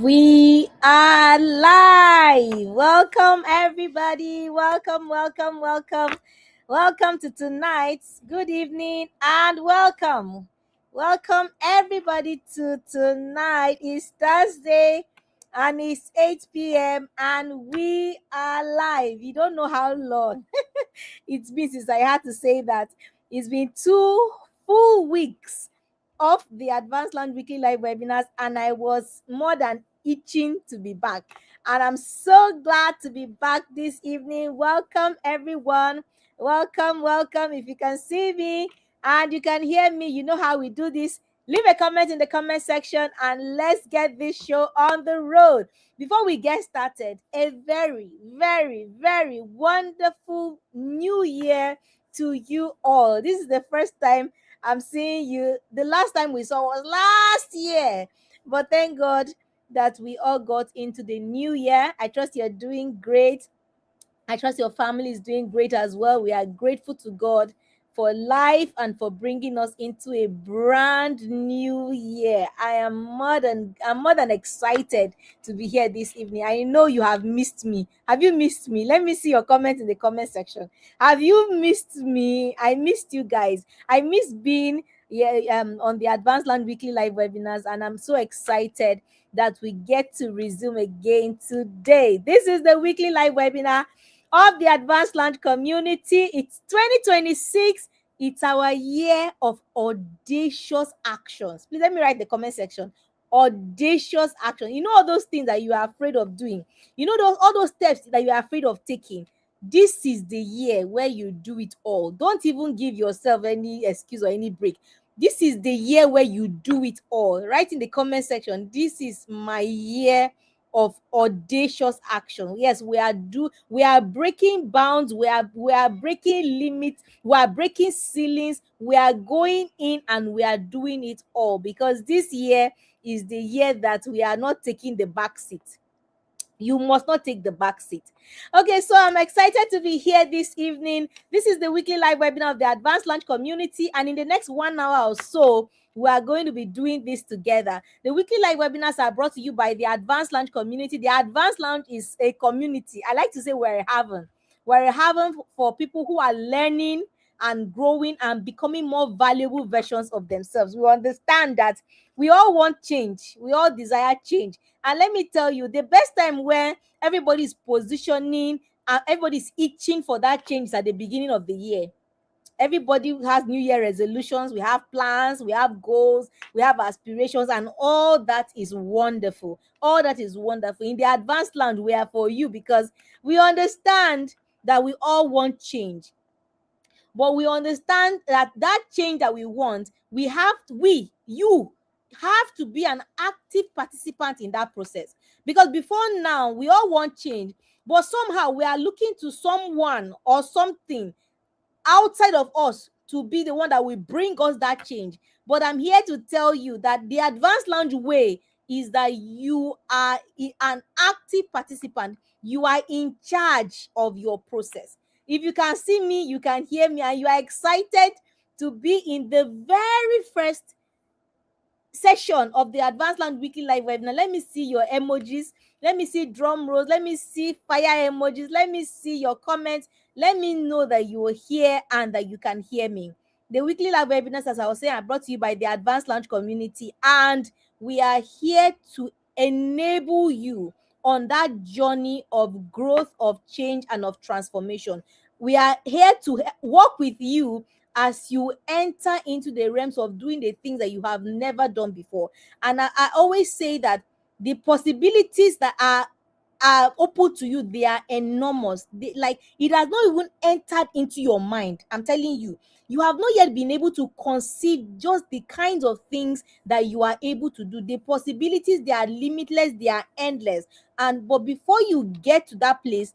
We are live. Welcome, everybody. Welcome to tonight's good evening and welcome. Welcome, everybody, to tonight. It's Thursday and it's 8 p.m. and we are live. You don't know how long it's been since I had to say that. It's been 2 full weeks of the Advanced Land Weekly Live webinars, and I was more than itching to be back. And I'm so glad to be back this evening. Welcome, everyone. Welcome. If you can see me and you can hear me, you know how we do this. Leave a comment in the comment section and let's get this show on the road. Before we get started, a very, very, very wonderful new year to you all. This is the first time I'm seeing you. The last time we saw was last year. But thank God that we all got into the new year. I trust you're doing great. I trust your family is doing great as well. We are grateful to God for life and for bringing us into a brand new year. I'm more than excited to be here this evening. I know you have missed me. Have you missed me? Let me see your comments in the comment section. Have you missed me? I missed you guys. I miss being on the Advanced Land Weekly Live webinars, and I'm so excited that we get to resume again today. This is the weekly live webinar of the Advanced Land community. It's 2026. It's our year of audacious actions. Please let me write the comment section. Audacious action. You know all those things that you are afraid of doing. You know all those steps that you are afraid of taking. This is the year where you do it all. Don't even give yourself any excuse or any break. This is the year where you do it all. Write in the comment section. This is my year of audacious action. Yes, we are breaking bounds, we are breaking limits, we are breaking ceilings, we are going in and we are doing it all, because this year is the year that we are not taking the back seat. You must not take the back seat. Okay, so I'm excited to be here this evening. This is the weekly live webinar of the Advanced Launch community, and in the next 1 hour or so, we are going to be doing this together. The weekly live webinars are brought to you by the Advanced Launch community. The Advanced Launch is a community. I like to say we're a haven. We're a haven for people who are learning and growing and becoming more valuable versions of themselves. We understand that we all want change. We all desire change. And let me tell you, the best time where everybody's positioning and everybody's itching for that change is at the beginning of the year. Everybody has New Year resolutions, we have plans, we have goals, we have aspirations, and all that is wonderful. All that is wonderful. In the Advanced Land, we are for you, because we understand that we all want change. But we understand that change that we want, you have to be an active participant in that process. Because before now, we all want change, but somehow we are looking to someone or something outside of us to be the one that will bring us that change. But I'm here to tell you that the Advanced Lounge way is that you are an active participant. You are in charge of your process. If you can see me, you can hear me, and you are excited to be in the very first session of the Advanced Land Weekly Live webinar, let me see your emojis. Let me see drum rolls. Let me see fire emojis. Let me see your comments. Let me know that you are here and that you can hear me. The weekly live webinars, as I was saying, are brought to you by the Advanced Launch community, and we are here to enable you on that journey of growth, of change, and of transformation. We are here to work with you as you enter into the realms of doing the things that you have never done before. And I always say that the possibilities that are open to you, they are enormous. It has not even entered into your mind. I'm telling you, you have not yet been able to conceive just the kinds of things that you are able to do. The possibilities, they are limitless, they are endless. But before you get to that place,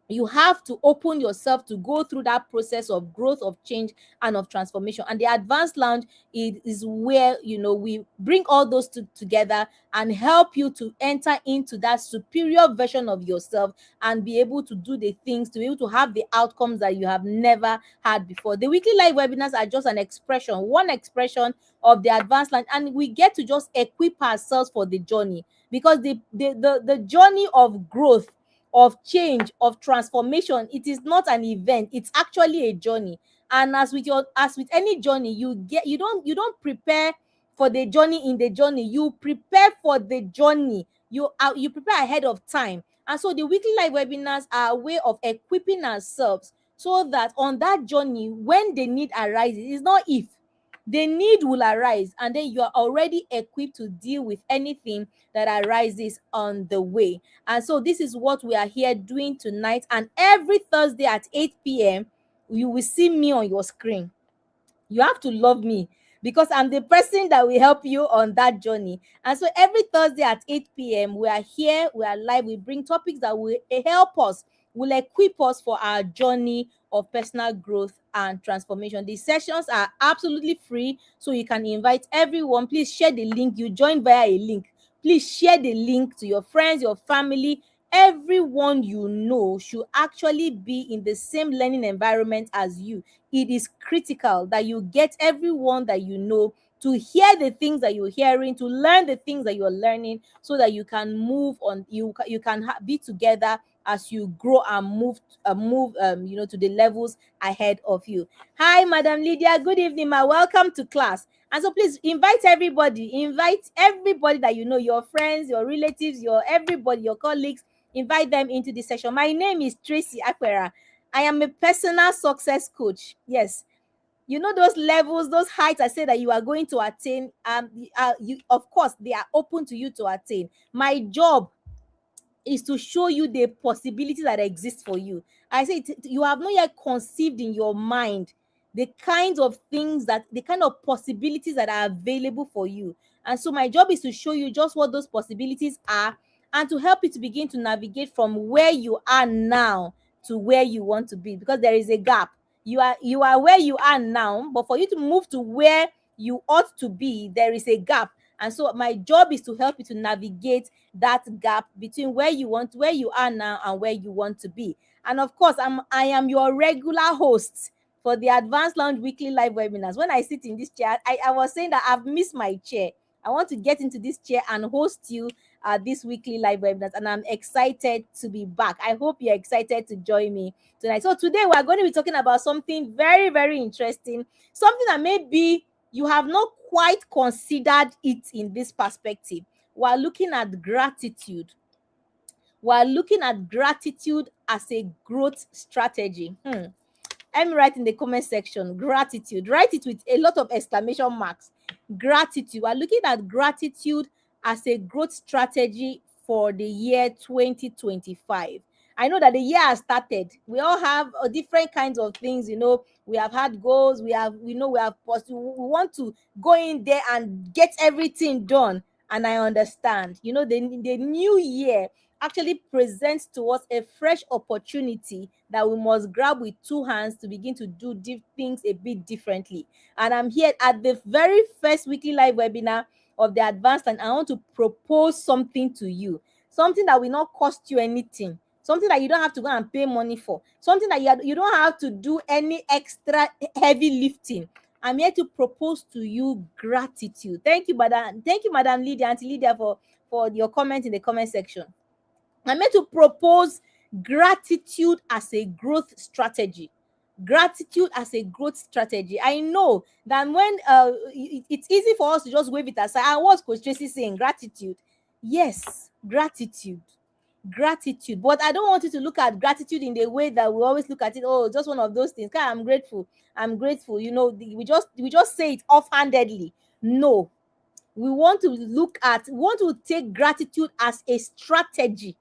You have to open yourself to go through that process of growth, of change, and of transformation. And the advanced lounge is where, we bring all those together and help you to enter into that superior version of yourself and be able to do the things, to be able to have the outcomes that you have never had before. The weekly live webinars are just an expression, one expression of the advanced lounge, and we get to just equip ourselves for the journey, because the journey of growth, of change, of transformation, it is not an event, it's actually a journey. And as with any journey, you don't prepare for the journey in the journey, you prepare for the journey, you prepare ahead of time. And so the weekly live webinars are a way of equipping ourselves, so that on that journey, when the need arises, it's not if, the need will arise, and then you are already equipped to deal with anything that arises on the way. And so this is what we are here doing tonight. And every Thursday at 8 p.m., you will see me on your screen. You have to love me, because I'm the person that will help you on that journey. And so every Thursday at 8 p.m., we are here, we are live, we bring topics that will help us, will equip us for our journey of personal growth and transformation. These sessions are absolutely free, so you can invite everyone. Please share the link. You join via a link. Please share the link to your friends, your family. Everyone you know should actually be in the same learning environment as you. It is critical that you get everyone that you know to hear the things that you're hearing, to learn the things that you're learning, so that you can move on. You can be together as you grow and move to the levels ahead of you. Hi, Madam Lydia. Good evening, ma. Welcome to class. And so please invite everybody that you know, your friends, your relatives, your everybody, your colleagues. Invite them into this session. My name is Tracy Aquera. I am a personal success coach. Yes. You know those levels, those heights I say that you are going to attain, of course, they are open to you to attain. My job is to show you the possibilities that exist for you. I say you have not yet conceived in your mind the kinds of things, that the kind of possibilities that are available for you. And so my job is to show you just what those possibilities are, and to help you to begin to navigate from where you are now to where you want to be, because there is a gap. You are where you are now, but for you to move to where you ought to be, there is a gap. And so my job is to help you to navigate that gap between where you are now and where you want to be. And of course, I am your regular host for the Advanced Lounge weekly live webinars. When I sit in this chair, I was saying that I've missed my chair. I want to get into this chair and host you this weekly live webinars, and I'm excited to be back. I hope you're excited to join me tonight. So today we're going to be talking about something very, very interesting, something that maybe you have not quite considered it in this perspective. We're looking at gratitude. We're looking at gratitude as a growth strategy. Let me write in the comment section, gratitude. Write it with a lot of exclamation marks. Gratitude. We're looking at gratitude as a growth strategy for the year 2025. I know that the year has started. We all have different kinds of things, we have had goals, we want to go in there and get everything done. And I understand, the new year actually presents to us a fresh opportunity that we must grab with two hands to begin to do things a bit differently. And I'm here at the very first weekly live webinar of the Advanced, and I want to propose something to you, something that will not cost you anything, something that you don't have to go and pay money for, something that you don't have to do any extra heavy lifting. I'm here to propose to you gratitude. Thank you, Madam Lydia, Auntie Lydia, for your comment in the comment section. I'm meant to propose gratitude as a growth strategy. Gratitude as a growth strategy. I know that when it's easy for us to just wave it aside. And what's Coach Tracy saying? Gratitude. Yes, gratitude. Gratitude. But I don't want you to look at gratitude in the way that we always look at it. Oh, just one of those things. I'm grateful. I'm grateful. We just say it offhandedly. No. We want to take gratitude as a strategy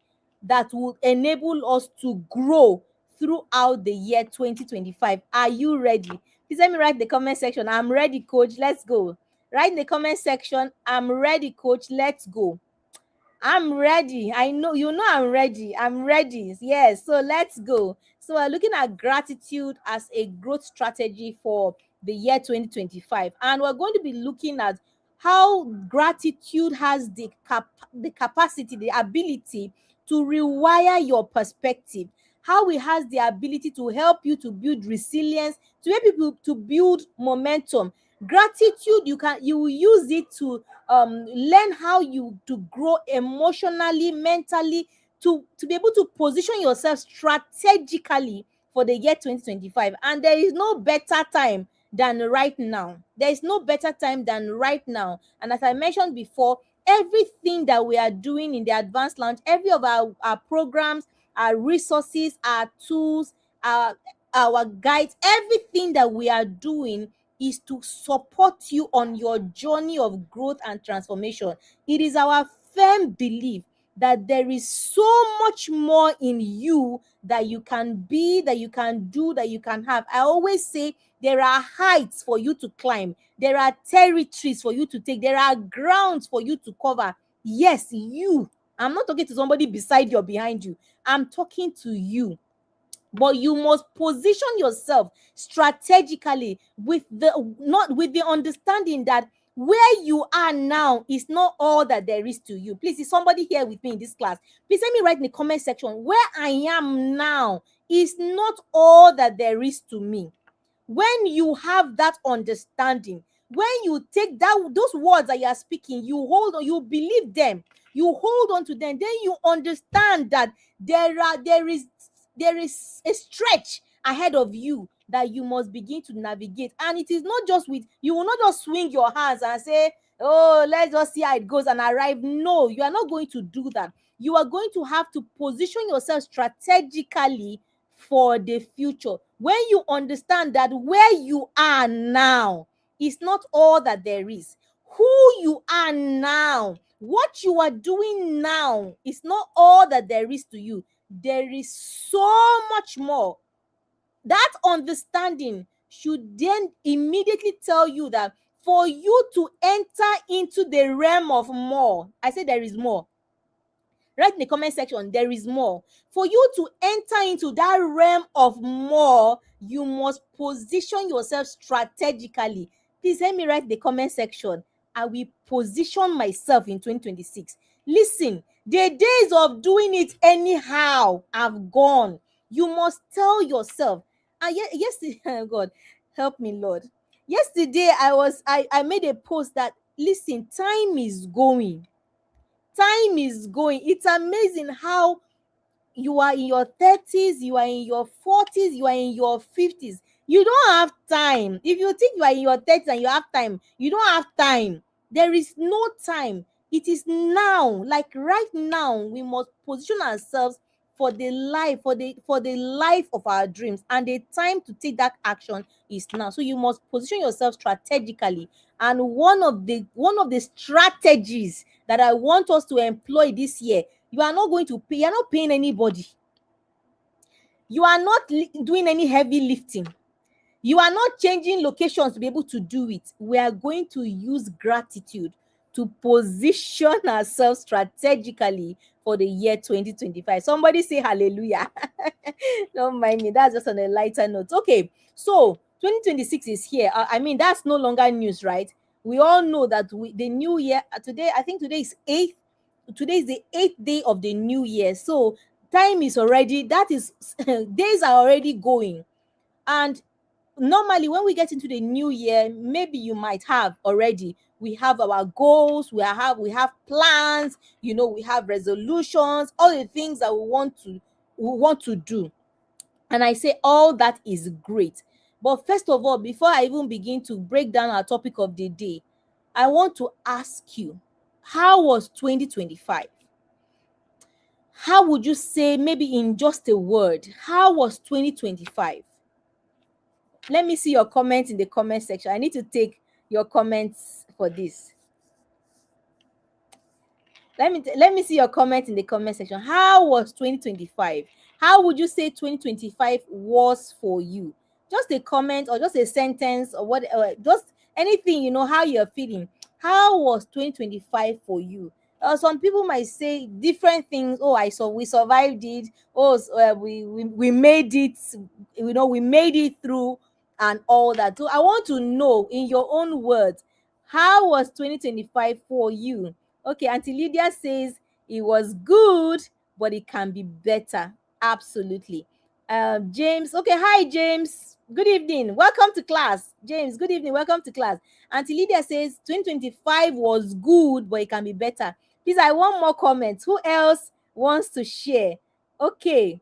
that will enable us to grow throughout the year 2025. Are you ready? Please let me write in the comment section. I'm ready, coach. Let's go. Write in the comment section. I'm ready, coach. Let's go. I'm ready. I know, I'm ready. I'm ready. Yes. So let's go. So we're looking at gratitude as a growth strategy for the year 2025. And we're going to be looking at how gratitude has the capacity, the ability to rewire your perspective, how it has the ability to help you to build resilience, to help people to build momentum. Gratitude, you will use it to learn how you to grow emotionally, mentally, to be able to position yourself strategically for the year 2025. And there is no better time than right now. There is no better time than right now. And as I mentioned before, everything that we are doing in the advanced lounge, every of our programs, our resources, our tools, our guides, everything that we are doing is to support you on your journey of growth and transformation. It is our firm belief that there is so much more in you that you can be, that you can do, that you can have. I always say there are heights for you to climb, there are territories for you to take, there are grounds for you to cover. Yes, you. I'm not talking to somebody beside you or behind you. I'm talking to you. But you must position yourself strategically with the understanding that where you are now is not all that there is to you. Please, is somebody here with me in this class? Please let me write in the comment section, where I am now is not all that there is to me. When you have that understanding, when you take those words that you are speaking, you hold on, you believe them, you hold on to them, then you understand that there is a stretch ahead of you that you must begin to navigate. And it is not just you will not just swing your hands and say, oh, let's just see how it goes and arrive. No, you are not going to do that. You are going to have to position yourself strategically for the future. When you understand that where you are now is not all that there is, who you are now, what you are doing now is not all that there is to you. There is so much more. That understanding should then immediately tell you that for you to enter into the realm of more, I say there is more. Write in the comment section, there is more. For you to enter into that realm of more, you must position yourself strategically. Please help me write in the comment section. I will position myself in 2026. Listen, the days of doing it anyhow have gone. You must tell yourself. And yesterday, God, help me, Lord. Yesterday, I made a post that, listen, time is going. Time is going. It's amazing how you are in your 30s, you are in your 40s, you are in your 50s. You don't have time. If you think you are in your 30s and you have time, you don't have time. There is no time. It is now, like right now, we must position ourselves for the life of our dreams, and the time to take that action is now. So you must position yourself strategically. And one of the strategies that I want us to employ this year, you are not going to pay, you're not paying anybody. You are not doing any heavy lifting. You are not changing locations to be able to do it. We are going to use gratitude to position ourselves strategically for the year 2025. Somebody say hallelujah. Don't mind me. That's just on a lighter note. Okay, so 2026 is here. I mean, that's no longer news, right? We all know that the new year, today, I think today is 8th. Today is the 8th day of the new year. So time is already, days are already going. And normally when we get into the new year, maybe you might have already, we have our goals, we have plans, we have resolutions, all the things that we want to do. And I say all that is great. But first of all, before I even begin to break down our topic of the day, I want to ask you, how was 2025? How would you say, maybe in just a word, how was 2025? Let me see your comments in the comment section. I need to take your comments for this. Let me see your comments in the comment section. How was 2025? How would you say 2025 was for you? Just a comment or just a sentence or whatever, just anything, how you're feeling. How was 2025 for you? Some people might say different things. Oh, we survived it. Oh, we made it. We made it through and all that. So I want to know, in your own words, how was 2025 for you? Okay, Auntie Lydia says it was good, but it can be better. Absolutely. James, okay, hi James. Good evening. Welcome to class. James, good evening. Welcome to class. Auntie Lydia says 2025 was good, but it can be better. Please, I want more comments. Who else wants to share? Okay.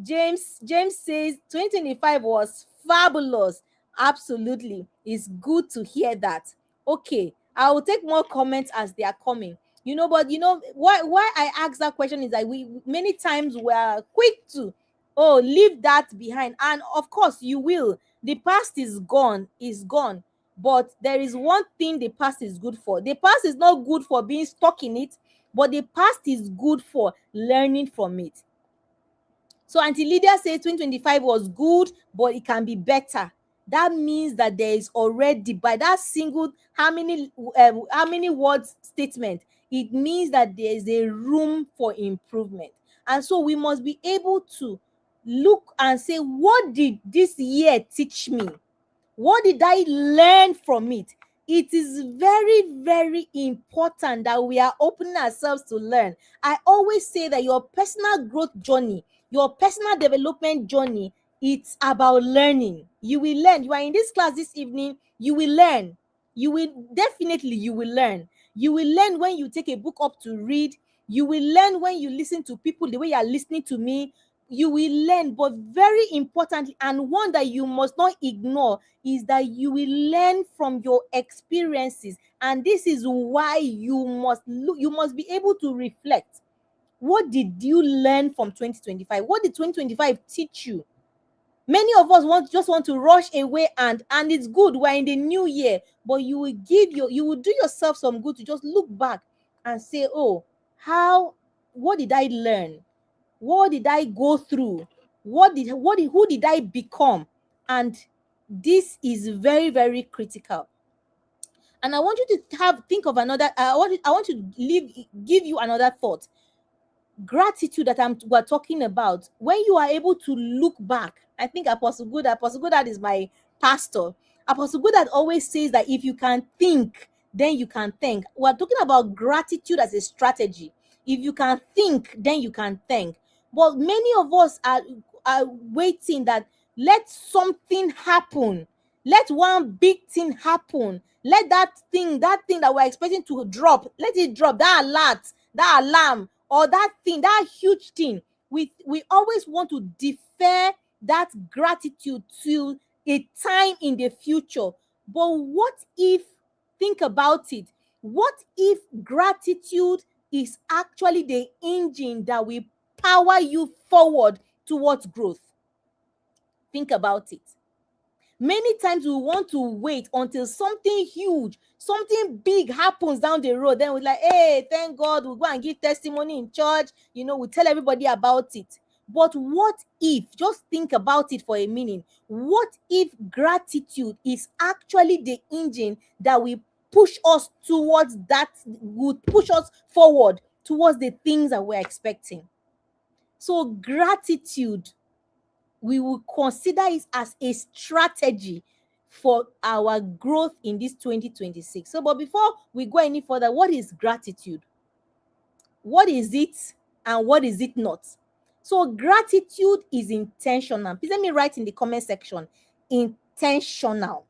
James says 2025 was fabulous. Absolutely. It's good to hear that. Okay. I will take more comments as they are coming. But why I ask that question is that we many times we are quick to leave that behind. And of course you will. The past is gone. But there is one thing the past is good for. The past is not good for being stuck in it, but the past is good for learning from it. So Auntie Lydia says 2025 was good, but it can be better. That means that there is already, by that single how many words statement, it means that there is a room for improvement. And so we must be able to look and say, what did this year teach me? What did I learn from it? It is very, very important that we are opening ourselves to learn. I always say that your personal growth journey, your personal development journey, it's about learning. You will learn. You are in this class this evening, you will learn. You will learn. You will learn when you take a book up to read. You will learn when you listen to people the way you are listening to me. You will learn, but very importantly, and one that you must not ignore, is that you will learn from your experiences. And this is why you must be able to reflect. What did you learn from 2025? What did 2025 teach you? Many of us just want to rush away, and it's good, we're in the new year, but you will do yourself some good to just look back and say, oh, what did I learn? What did I go through? Who did I become? And this is very, very critical. And I want you to think of another. I want to give you another thought. Gratitude that we're talking about. When you are able to look back, I think Apostle Goddard is my pastor. Apostle Goddard always says that if you can think, then you can thank. We're talking about gratitude as a strategy. If you can think, then you can thank. But many of us are waiting that let something happen. Let one big thing happen. Let that thing that we're expecting to drop, let it drop. That alert, that alarm, or that thing, that huge thing. We always want to defer that gratitude to a time in the future. But what if, think about it, what if gratitude is actually the engine that will power you forward towards growth? Think about it. Many times we want to wait until something huge, something big happens down the road. Then we're like, hey, thank God, we'll go and give testimony in church. We tell everybody about it. But what if, just think about it for a minute, what if gratitude is actually the engine that will push us towards that, would push us forward towards the things that we're expecting? So gratitude, we will consider it as a strategy for our growth in this 2026. So, but before we go any further, what is gratitude? What is it and what is it not? So, gratitude is intentional. Please let me write in the comment section. Intentional.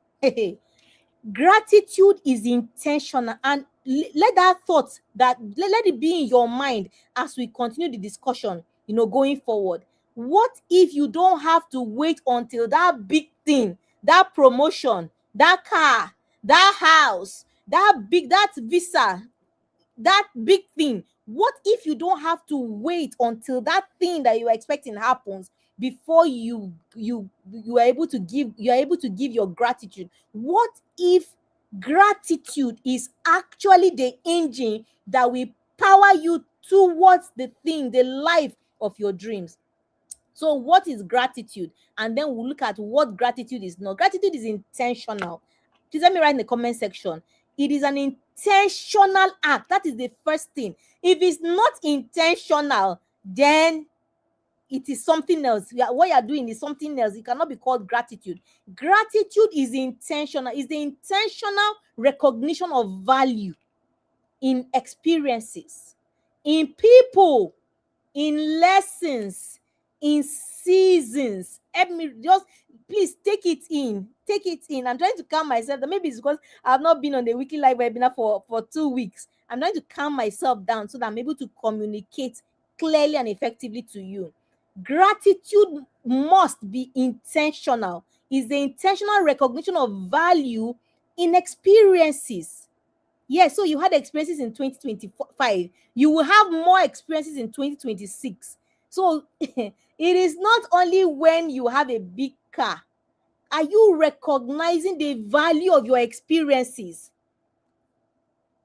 Gratitude is intentional, and let that thought, that let it be in your mind as we continue the discussion, going forward. What if you don't have to wait until that big thing, that promotion, that car, that house, that visa, that big thing? What if you don't have to wait until that thing that you're expecting happens before you are able to give your gratitude? What if gratitude is actually the engine that will power you towards the life of your dreams? So what is gratitude? And then we'll look at what gratitude is not. Gratitude is intentional. Please let me write in the comment section. It is an intentional act. That is the first thing. If it's not intentional, then it is something else. What you are doing is something else. It cannot be called gratitude. Gratitude is intentional. Is the intentional recognition of value in experiences, in people, in lessons, in seasons. Help me, just please take it in. Take it in. I'm trying to calm myself. Maybe it's because I've not been on the weekly live webinar for 2 weeks. I'm trying to calm myself down so that I'm able to communicate clearly and effectively to you. Gratitude must be intentional. Is the intentional recognition of value in experiences. Yes, so you had experiences in 2025. You will have more experiences in 2026. So it is not only when you have a big car. Are you recognizing the value of your experiences?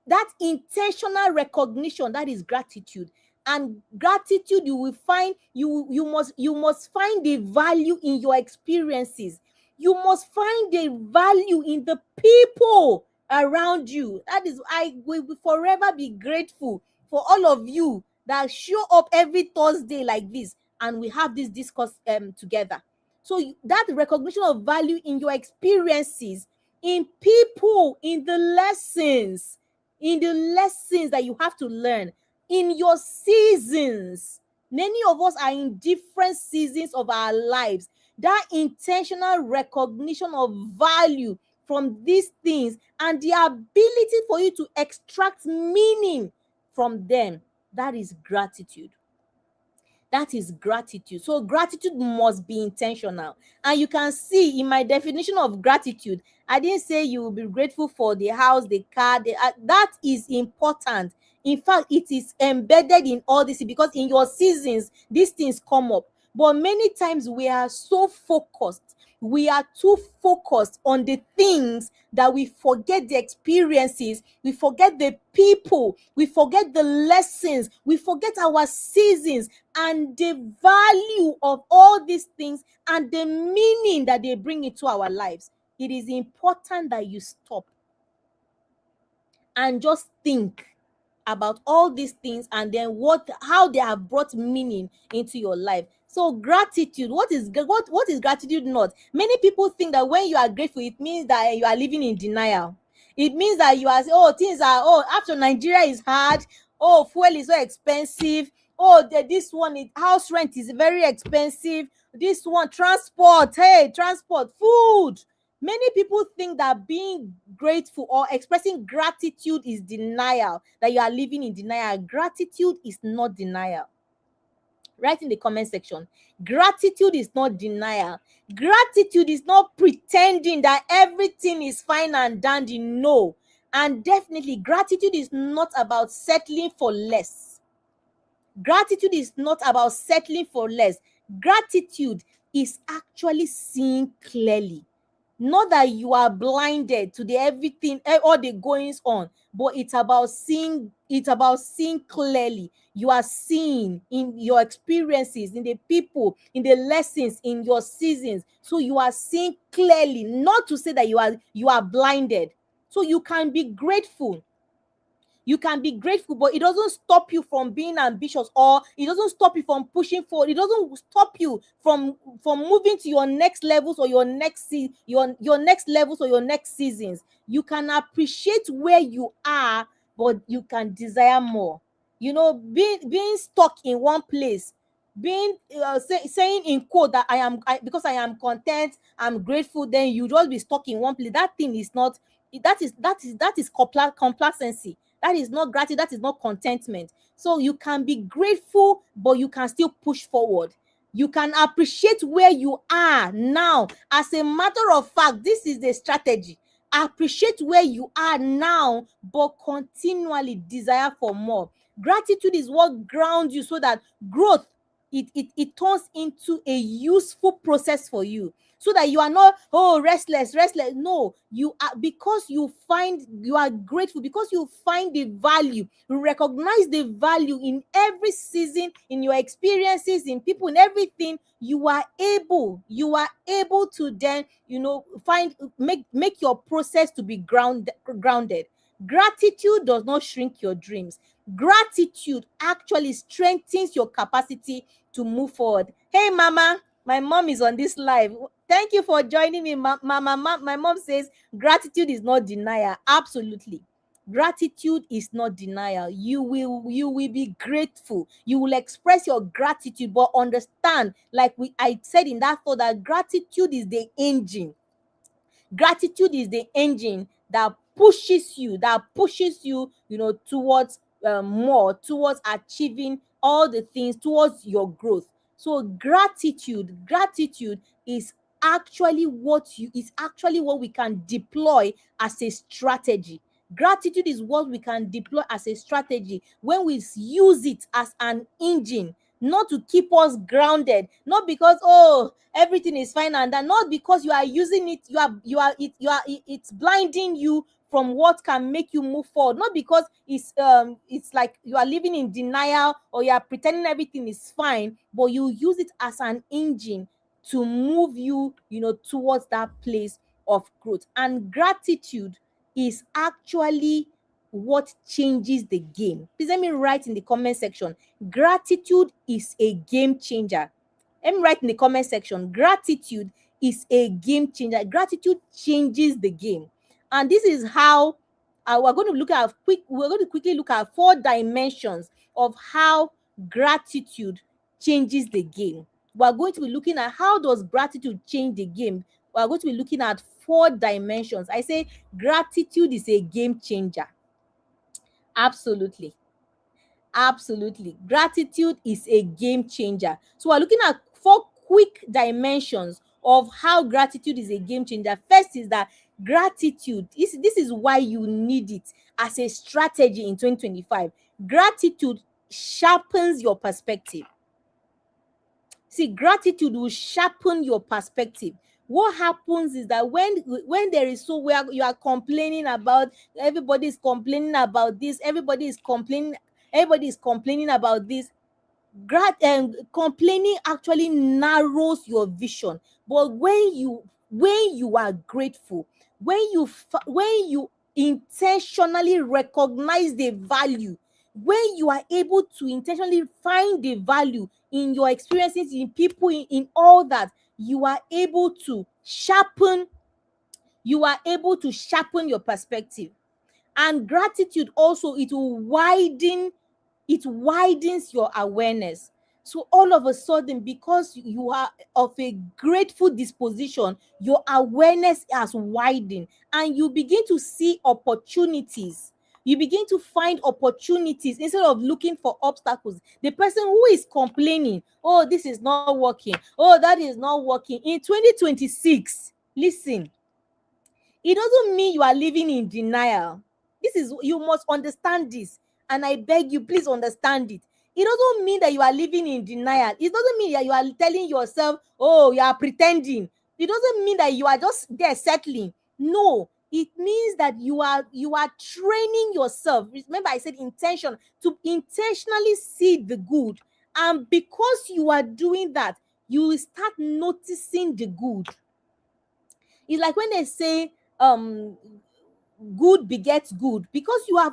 That intentional recognition, that is gratitude. And gratitude, you will find, you must find the value in your experiences. You must find the value in the people around you. That is, I will forever be grateful for all of you that show up every Thursday like this, and we have this discourse together. So that recognition of value in your experiences, in people, in the lessons that you have to learn, in your seasons. Many of us are in different seasons of our lives. That intentional recognition of value from these things and the ability for you to extract meaning from them, that is gratitude. That is gratitude. So gratitude must be intentional. And you can see in my definition of gratitude, I didn't say you will be grateful for the house, the car. That is important. In fact, it is embedded in all this because in your seasons, these things come up. But many times we are so focused. We are too focused on the things that we forget the experiences, we forget the people, we forget the lessons, we forget our seasons and the value of all these things and the meaning that they bring into our lives. It is important that you stop and just think about all these things and then how they have brought meaning into your life. So gratitude, what is gratitude not? Many people think that when you are grateful, it means that you are living in denial. It means that you are saying, oh, things are, oh, after Nigeria is hard, oh, fuel is so expensive, oh, this one is, house rent is very expensive, this one, transport, hey, transport, food. Many people think that being grateful or expressing gratitude is denial, that you are living in denial. Gratitude is not denial. Write in the comment section. Gratitude is not denial. Gratitude is not pretending that everything is fine and dandy. No. And definitely, gratitude is not about settling for less. Gratitude is not about settling for less. Gratitude is actually seeing clearly. Not that you are blinded to the everything, all the goings on, but it's about seeing clearly. You are seeing in your experiences, in the people, in the lessons, in your seasons. So you are seeing clearly, not to say that you are blinded. So you can be grateful. You can be grateful, but it doesn't stop you from being ambitious, or it doesn't stop you from pushing forward. It doesn't stop you from moving to your next levels or your next your next levels or your next seasons. You can appreciate where you are, but you can desire more. Being stuck in one place, being saying in quote that because I am content, I'm grateful, then you just be stuck in one place. That thing is not, that is complacency. That is not gratitude. That is not contentment. So you can be grateful, but you can still push forward. You can appreciate where you are now. As a matter of fact, this is the strategy. Appreciate where you are now, but continually desire for more. Gratitude is what grounds you so that growth, it turns into a useful process for you, so that you are not restless. No, you are, because you are grateful, because you find the value, you recognize the value in every season, in your experiences, in people, in everything. You are able to then make your process to be grounded. Gratitude does not shrink your dreams. Gratitude actually strengthens your capacity to move forward. Hey, Mama, my mom is on this live. Thank you for joining me, Mama. My mom says gratitude is not denial. Absolutely. Gratitude is not denial. You will be grateful. You will express your gratitude, but understand, like I said in that thought, that gratitude is the engine. Gratitude is the engine that pushes you, towards more, towards achieving all the things, towards your growth. So gratitude is actually what we can deploy as a strategy. Gratitude is what we can deploy as a strategy when we use it as an engine, not to keep us grounded, not because, oh, everything is fine, and that, not because you are using it, it's blinding you from what can make you move forward, not because it's like you are living in denial or you are pretending everything is fine, but you use it as an engine to move you, towards that place of growth. And gratitude is actually what changes the game. Please let me write in the comment section, gratitude is a game changer. Let me write in the comment section, gratitude is a game changer. Gratitude changes the game. And this is how we're going to quickly look at 4 dimensions of how gratitude changes the game. We're going to be looking at how does gratitude change the game. We're going to be looking at 4 dimensions. I say gratitude is a game changer. Absolutely. Absolutely. Gratitude is a game changer. So we're looking at 4 quick dimensions of how gratitude is a game changer. First is that gratitude, this is why you need it as a strategy in 2025. Gratitude sharpens your perspective. See, gratitude will sharpen your perspective. What happens is that when there is, so where you are complaining about, everybody is complaining about this, everybody is complaining about this. Complaining actually narrows your vision. But when you are grateful, when you intentionally recognize the value, when you are able to intentionally find the value in your experiences, in people, in all that, you are able to sharpen your perspective. And gratitude also, it widens your awareness. So all of a sudden, because you are of a grateful disposition, your awareness has widened, and you begin to see opportunities. You begin to find opportunities instead of looking for obstacles. The person who is complaining, oh, this is not working, oh, that is not working, in 2026, listen, it doesn't mean you are living in denial. You must understand this. And I beg you, please understand it. It doesn't mean that you are living in denial. It doesn't mean that you are telling yourself, oh, you are pretending. It doesn't mean that you are just there settling. No, it means that you are training yourself. Remember, I said intention, to intentionally see the good. And because you are doing that, you will start noticing the good. It's like when they say good begets good, because you have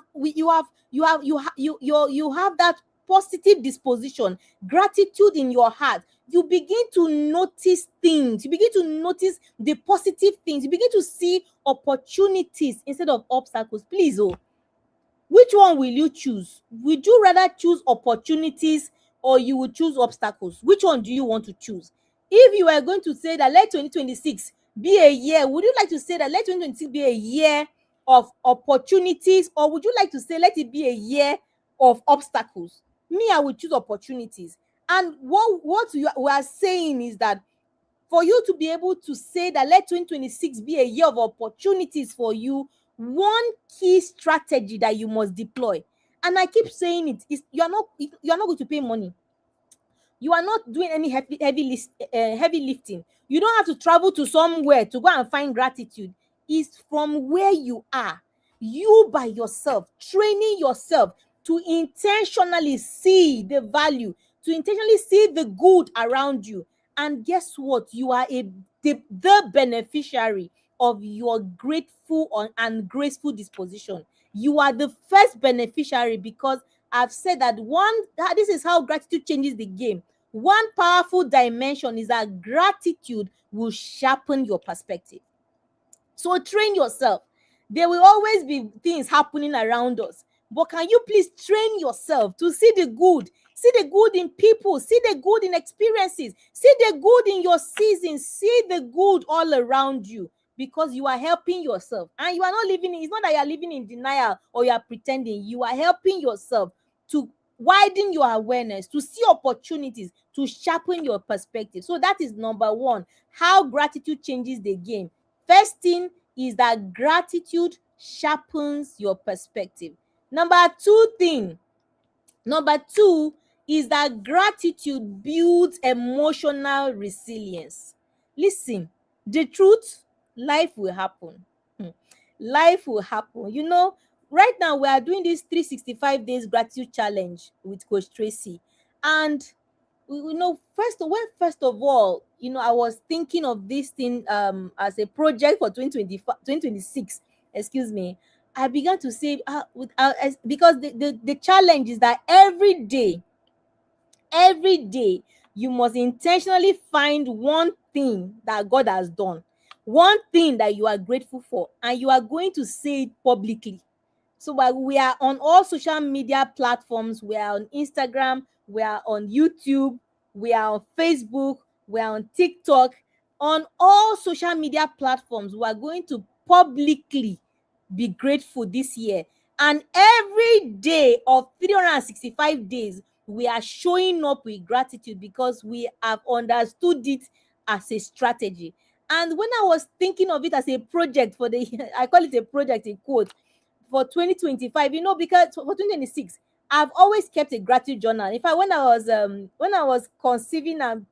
that positive disposition, gratitude in your heart. You begin to notice things, you begin to notice the positive things, you begin to see opportunities instead of obstacles. Please, which one will you choose? Would you rather choose opportunities, or you would choose obstacles? Which one do you want to choose? If you are going to say that let 2026 be a year, would you like to say that let 2026 be a year of opportunities, or would you like to say let it be a year of obstacles? Me, I would choose opportunities. And what we are saying is that for you to be able to say that let 2026 be a year of opportunities for you, one key strategy that you must deploy, and I keep saying it, is you are not going to pay money. You are not doing any heavy lifting. You don't have to travel to somewhere to go and find gratitude. It's from where you are, you by yourself, training yourself to intentionally see the value, to intentionally see the good around you. And guess what? You are the beneficiary of your grateful and graceful disposition. You are the first beneficiary, because I've said that this is how gratitude changes the game. One powerful dimension is that gratitude will sharpen your perspective. So train yourself. There will always be things happening around us, but can you please train yourself to see the good? See the good in people, see the good in experiences, see the good in your season, see the good all around you, because you are helping yourself. And you are not living, it's not that you are living in denial or you are pretending. You are helping yourself to widen your awareness, to see opportunities, to sharpen your perspective. So that is number one, how gratitude changes the game. First thing is that gratitude sharpens your perspective. Number two is that gratitude builds emotional resilience. Listen, the truth, life will happen. Life will happen. Right now we are doing this 365 days gratitude challenge with Coach Tracy. And first of all, I was thinking of this thing as a project for 2026. Excuse me. I began to say because the challenge is that every day you must intentionally find one thing that God has done, one thing that you are grateful for, and you are going to say it publicly. So we are on all social media platforms. We are on Instagram, we are on YouTube, we are on Facebook, we are on TikTok. On all social media platforms, we are going to publicly be grateful this year. And every day of 365 days, we are showing up with gratitude because we have understood it as a strategy. And when I was thinking of it as a project I call it a project in quote, for 2025, because for 2026, I've always kept a gratitude journal. In fact, when I was conceiving and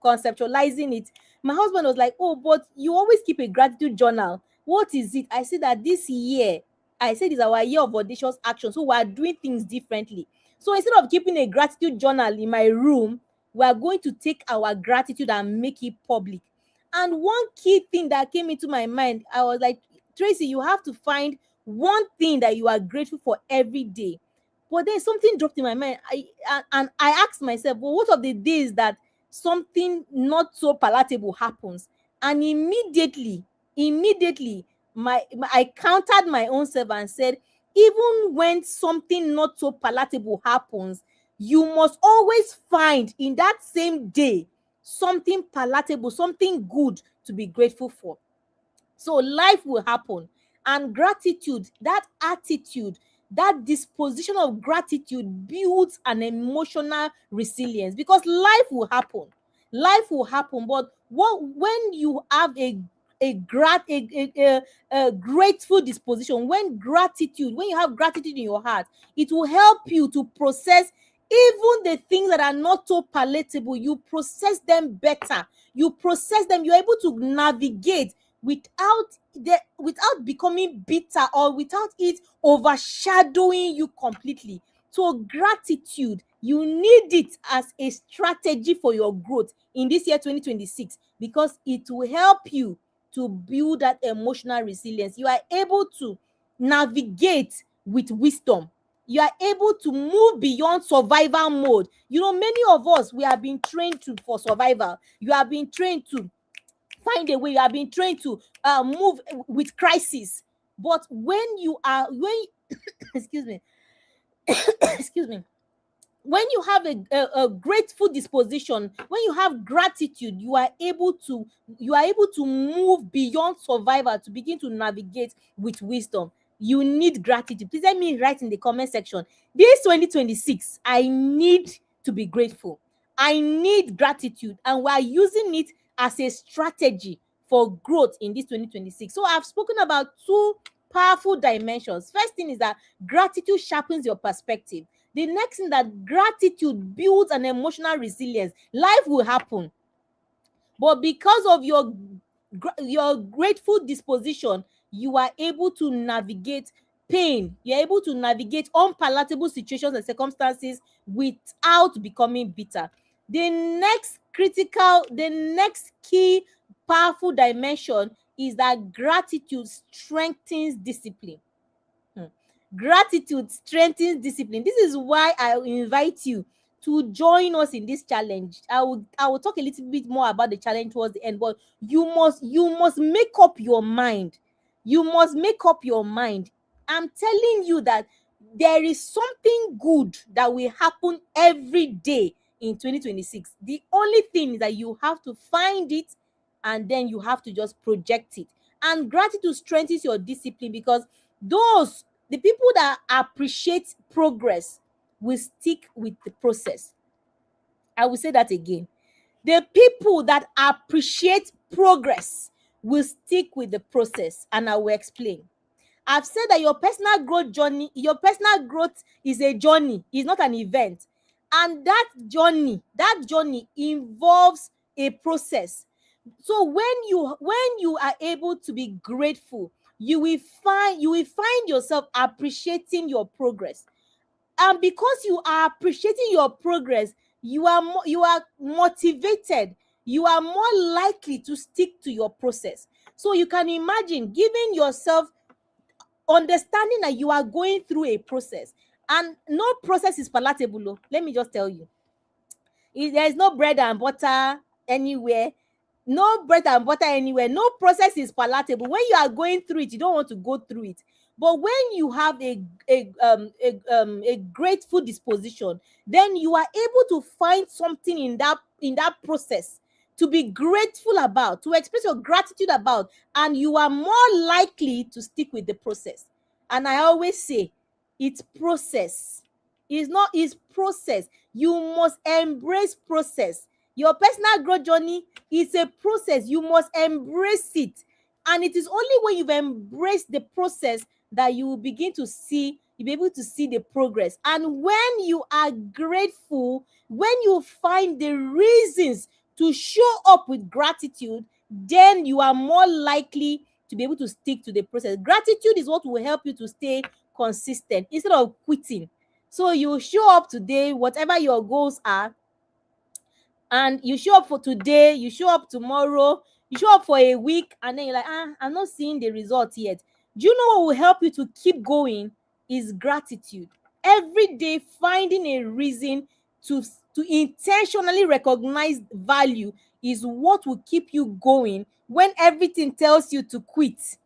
conceptualizing it, my husband was like, "Oh, but you always keep a gratitude journal. What is it?" I said that this year, I said it's our year of audacious action, so we are doing things differently. So instead of keeping a gratitude journal in my room, we are going to take our gratitude and make it public. And one key thing that came into my mind, I was like, Tracy, you have to find one thing that you are grateful for every day. But then something dropped in my mind. And I asked myself, well, what are the days that something not so palatable happens? And immediately, I countered my own self and said, even when something not so palatable happens, you must always find in that same day something palatable, something good to be grateful for. So life will happen. And gratitude, that attitude, that disposition of gratitude builds an emotional resilience, because life will happen. Life will happen. But when you have a grateful disposition, when you have gratitude in your heart, it will help you to process even the things that are not so palatable. You process them better. You process them. You're able to navigate without becoming bitter, or without it overshadowing you completely. So gratitude, you need it as a strategy for your growth in this year 2026, because it will help you to build that emotional resilience. You are able to navigate with wisdom. You are able to move beyond survival mode. Many of us, we have been trained for survival. You have been trained to find a way. You have been trained to move with crisis. But excuse me, excuse me, when you have a grateful disposition, when you have gratitude, you are able to move beyond survival to begin to navigate with wisdom. You need gratitude. Please let me write in the comment section, this 2026, I need to be grateful. I need gratitude, and we are using it as a strategy for growth in this 2026. So I've spoken about two powerful dimensions. First thing is that gratitude sharpens your perspective. The next thing, that gratitude builds an emotional resilience. Life will happen, but because of your grateful disposition, you are able to navigate pain. You're able to navigate unpalatable situations and circumstances without becoming bitter. The next key powerful dimension is that gratitude strengthens discipline. Gratitude strengthens discipline. This is why I invite you to join us in this challenge. I will talk a little bit more about the challenge towards the end, but you must make up your mind. You must make up your mind. I'm telling you that there is something good that will happen every day in 2026. The only thing is that you have to find it, and then you have to just project it. And gratitude strengthens your discipline, because the people that appreciate progress will stick with the process. I will say that again. The people that appreciate progress will stick with the process, and I will explain. I've said that your personal growth is a journey, it's not an event. And that journey involves a process. So when you are able to be grateful, you will find yourself appreciating your progress. And because you are appreciating your progress, you are motivated, you are more likely to stick to your process. So you can imagine giving yourself understanding that you are going through a process, and no process is palatable. Let me just tell you, there is no bread and butter anywhere. No bread and butter anywhere. No process is palatable. When you are going through it, you don't want to go through it. But when you have a grateful disposition, then you are able to find something in that process to be grateful about, to express your gratitude about, and you are more likely to stick with the process. And I always say, it's process. It's process. You must embrace process. Your personal growth journey is a process. You must embrace it. And it is only when you've embraced the process that you will begin to see, you'll be able to see the progress. And when you are grateful, when you find the reasons to show up with gratitude, then you are more likely to be able to stick to the process. Gratitude is what will help you to stay consistent instead of quitting. So you show up today, whatever your goals are, and you show up for today, you show up tomorrow, you show up for a week, and then you're like, I'm not seeing the result yet. Do you know what will help you to keep going? Is gratitude. Every day finding a reason to intentionally recognize value is what will keep you going when everything tells you to quit.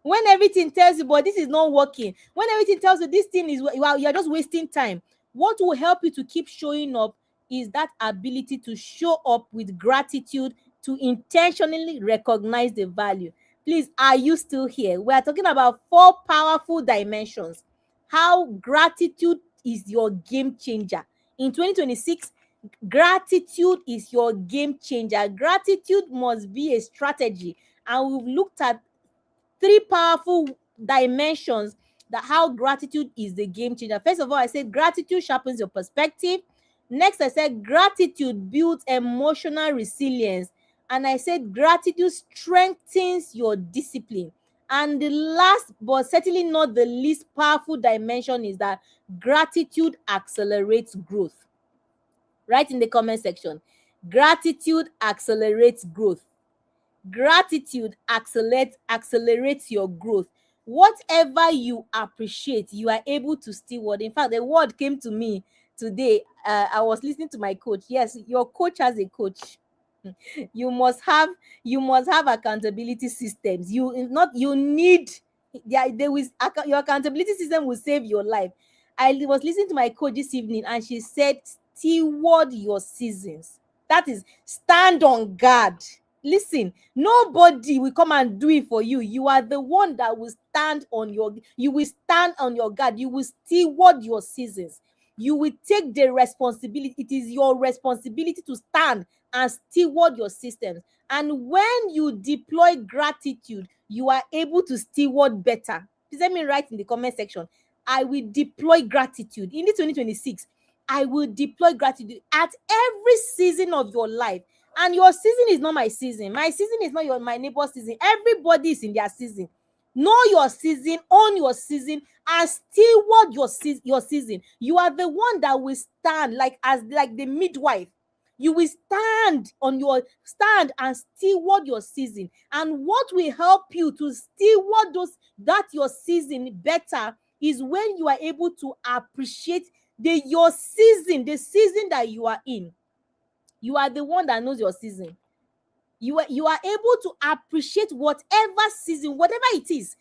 When everything tells you, but this is not working, when everything tells you this thing is, you're just wasting time, what will help you to keep showing up is that ability to show up with gratitude, to intentionally recognize the value. Please, are you still here? We are talking about 4 powerful dimensions. How gratitude is your game changer. In 2026, gratitude is your game changer. Gratitude must be a strategy. And we've looked at 3 powerful dimensions that how gratitude is the game changer. First of all, I said gratitude sharpens your perspective. Next, I said gratitude builds emotional resilience. And I said gratitude strengthens your discipline. And the last, but certainly not the least powerful dimension, is that gratitude accelerates growth. Write in the comment section. Gratitude accelerates growth. Gratitude accelerates your growth. Whatever you appreciate, you are able to steward. In fact, the word came to me today. I was listening to my coach. Yes, your coach has a coach. you must have accountability systems. You need, your accountability system will save your life. I was listening to my coach this evening, and she said, steward your seasons. That is, stand on guard. Listen, nobody will come and do it for you. You are the one that will stand on your guard. You will steward your seasons. You will take the responsibility. It is your responsibility to stand and steward your systems. And when you deploy gratitude, you are able to steward better. Please let me write in the comment section. I will deploy gratitude. In this 2026, I will deploy gratitude at every season of your life. And your season is not my season. My season is not my neighbor's season. Everybody is in their season. Know your season, own your season, and steward your season. You are the one that will stand like the midwife. You will stand and steward your season. And what will help you to steward your season better is when you are able to appreciate your season, the season that you are in. You are the one that knows your season. You are able to appreciate whatever season, whatever it is.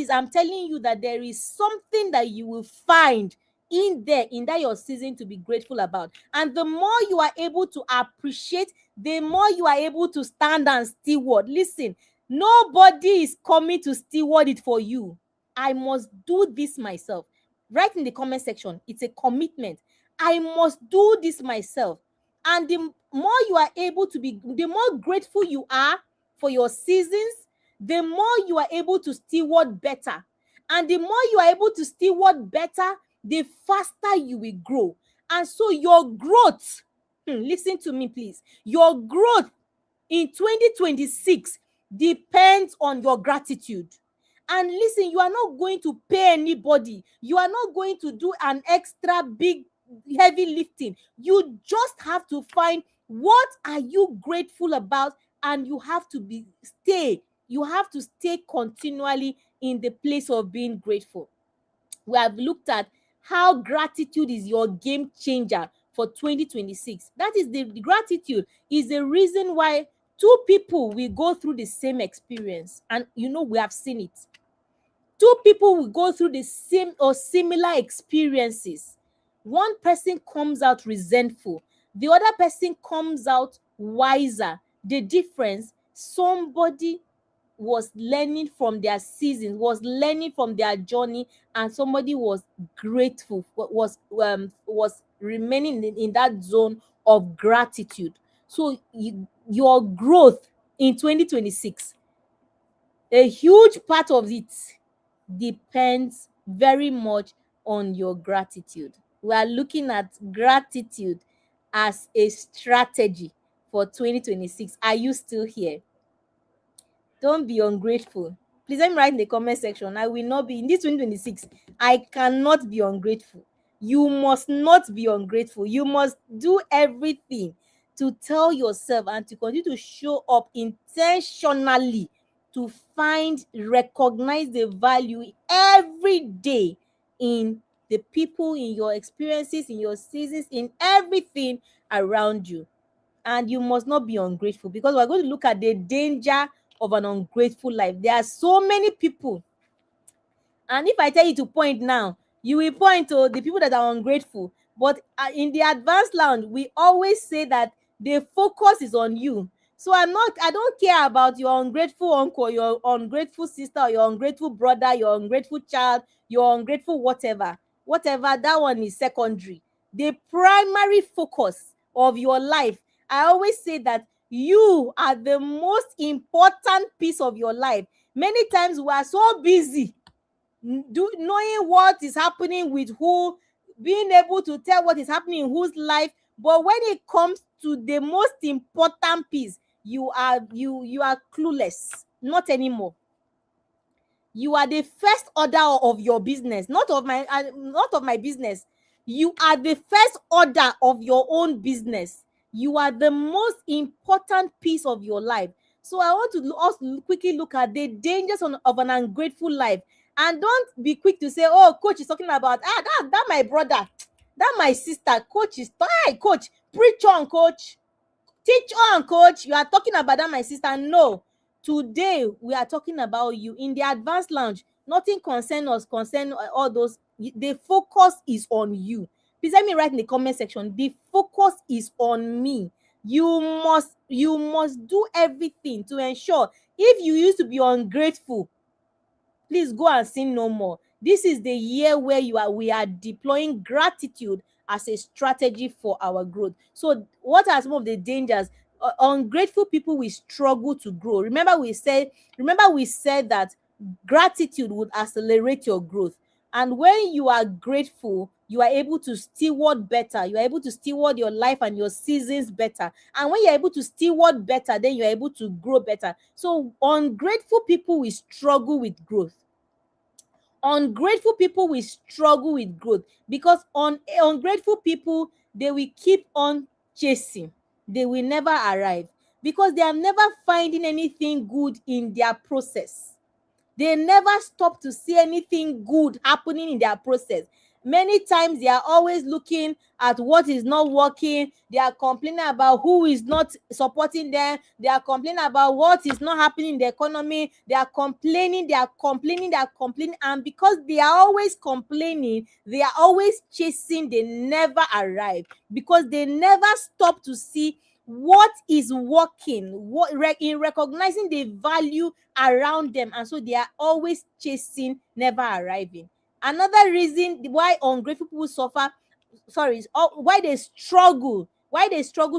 I'm telling you that there is something that you will find in there, in that your season, to be grateful about. And the more you are able to appreciate, the more you are able to stand and steward. Listen, nobody is coming to steward it for you. I must do this myself. Write in the comment section, it's a commitment. I must do this myself. And the more you are able to be, the more grateful you are for your seasons, the more you are able to steward better. And the more you are able to steward better, the faster you will grow. And so your growth, listen to me please, your growth in 2026 depends on your gratitude. And listen, you are not going to pay anybody. You are not going to do an extra big heavy lifting. You just have to find what are you grateful about, and you have to stay continually in the place of being grateful. We have looked at how gratitude is your game changer for 2026. That is, the gratitude is the reason why two people will go through the same experience. And we have seen it. Two people will go through the same or similar experiences. One person comes out resentful, the other person comes out wiser. The difference, somebody was learning from their season, was learning from their journey, and somebody was grateful, was remaining in that zone of gratitude. So your growth in 2026, a huge part of it depends very much on your gratitude. We are looking at gratitude as a strategy for 2026. Are you still here? Don't be ungrateful. Please let me write in the comment section. I will not be in this 2026. I cannot be ungrateful. You must not be ungrateful. You must do everything to tell yourself and to continue to show up intentionally to recognize the value every day in the people, in your experiences, in your seasons, in everything around you. And you must not be ungrateful, because we're going to look at the danger of an ungrateful life. There are so many people, and if I tell you to point now, you will point to the people that are ungrateful. But in the advanced lounge, we always say that the focus is on you. So I don't care about your ungrateful uncle, your ungrateful sister, or your ungrateful brother, your ungrateful child, your ungrateful whatever. That one is secondary. The primary focus of your life, I always say that you are the most important piece of your life. Many times we are so busy knowing what is happening with who, being able to tell what is happening in whose life, but when it comes to the most important piece, you are clueless. Not anymore. You are the first order of your business, not of my business. You are the first order of your own business. You are the most important piece of your life. So I want to also quickly look at the dangers of an ungrateful life. And don't be quick to say, oh, coach is talking about that my brother, that my sister. Coach is coach, preach on, coach. Teach on, coach. You are talking about that, my sister. No. Today, we are talking about you. In the advanced lounge, nothing concern us, concern all those. The focus is on you. Please let me write in the comment section. The focus is on me. You must do everything to ensure, if you used to be ungrateful, please go and sin no more. This is the year where we are deploying gratitude as a strategy for our growth. So what are some of the dangers? Ungrateful people will struggle to grow. Remember we said that gratitude would accelerate your growth. And when you are grateful, you are able to steward better. You are able to steward your life and your seasons better. And when you're able to steward better, then you're able to grow better. So ungrateful people will struggle with growth. Ungrateful people will struggle with growth, because ungrateful people, they will keep on chasing. They will never arrive, because they are never finding anything good in their process. They never stop to see anything good happening in their process. Many times they are always looking at what is not working. They are complaining about who is not supporting them. They are complaining about what is not happening in the economy. They are complaining, they are complaining, they are complaining. And because they are always complaining, they are always chasing, they never arrive, because they never stop to see what is working, in recognizing the value around them. And so they are always chasing, never arriving. Another reason why ungrateful people suffer, why they struggle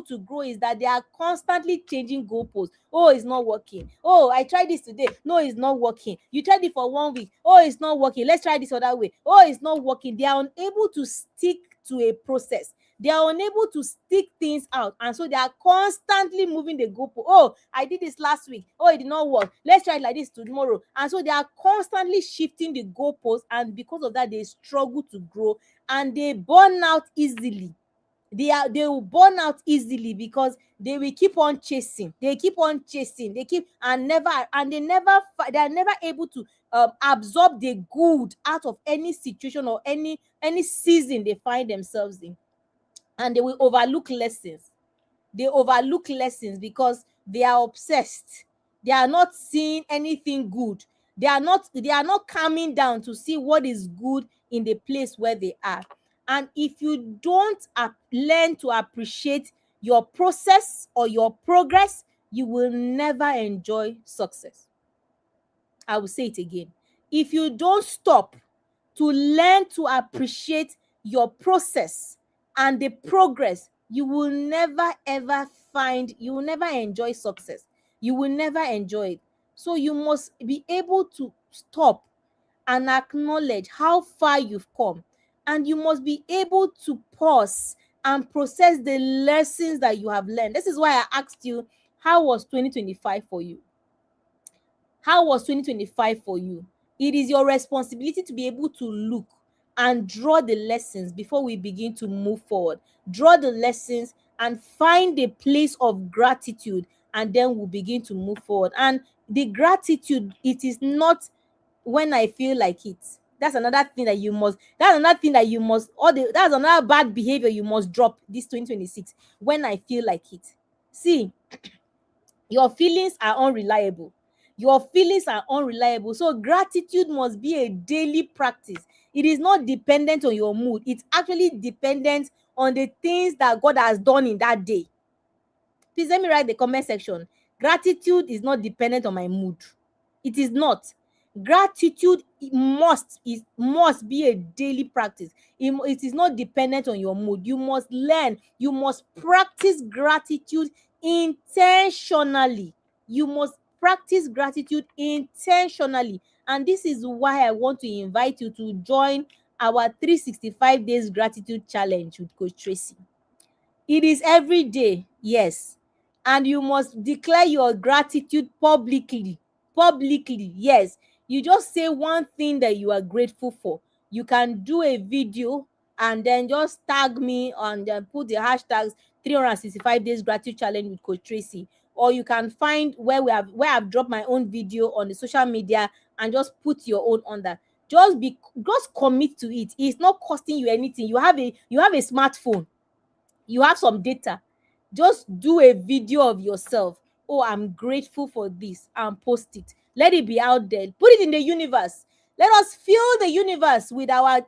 to grow, is that they are constantly changing goalposts. Oh, it's not working. Oh, I tried this today. No, it's not working. You tried it for 1 week. Oh, it's not working. Let's try this other way. Oh, it's not working. They are unable to stick to a process. They are unable to stick things out, and so they are constantly moving the goalpost. Oh, I did this last week. Oh, it did not work. Let's try it like this tomorrow. And so they are constantly shifting the goalpost, and because of that, they struggle to grow, and they burn out easily. They will burn out easily, because they will keep on chasing. They keep on chasing. They keep and never and they are never able to absorb the good out of any situation or any season they find themselves in. And they will overlook lessons. They overlook lessons because they are obsessed. They are not seeing anything good. They are not coming down to see what is good in the place where they are. And if you don't learn to appreciate your process or your progress, you will never enjoy success. I will say it again. If you don't stop to learn to appreciate your process and the progress, you will never ever you will never enjoy success. You will never enjoy it. So you must be able to stop and acknowledge how far you've come. And you must be able to pause and process the lessons that you have learned. This is why I asked you, how was 2025 for you? How was 2025 for you? It is your responsibility to be able to look and draw the lessons before we begin to move forward. Draw the lessons and find a place of gratitude, and then we'll begin to move forward. And the gratitude, it is not when I feel like it. That's another thing that you must, that's another bad behavior you must drop this 2026. When I feel like it. See, your feelings are unreliable. Your feelings are unreliable. So gratitude must be a daily practice. It is not dependent on your mood. It's actually dependent on the things that God has done in that day. Please let me write the comment section. Gratitude is not dependent on my mood. It is not. Gratitude must be a daily practice. It is not dependent on your mood. You must learn. You must practice gratitude intentionally. You must practice gratitude intentionally. And this is why I want to invite you to join our 365 days gratitude challenge with Coach Tracy. It is every day, yes. And you must declare your gratitude publicly. Publicly, yes. You just say one thing that you are grateful for. You can do a video and then just tag me and then put the hashtags 365 days gratitude challenge with Coach Tracy. Or you can find where I've dropped my own video on the social media and just put your own on that. Just commit to it. It's not costing you anything. You have a smartphone. You have some data. Just do a video of yourself. Oh, I'm grateful for this, and post it. Let it be out there. Put it in the universe. Let us fill the universe with our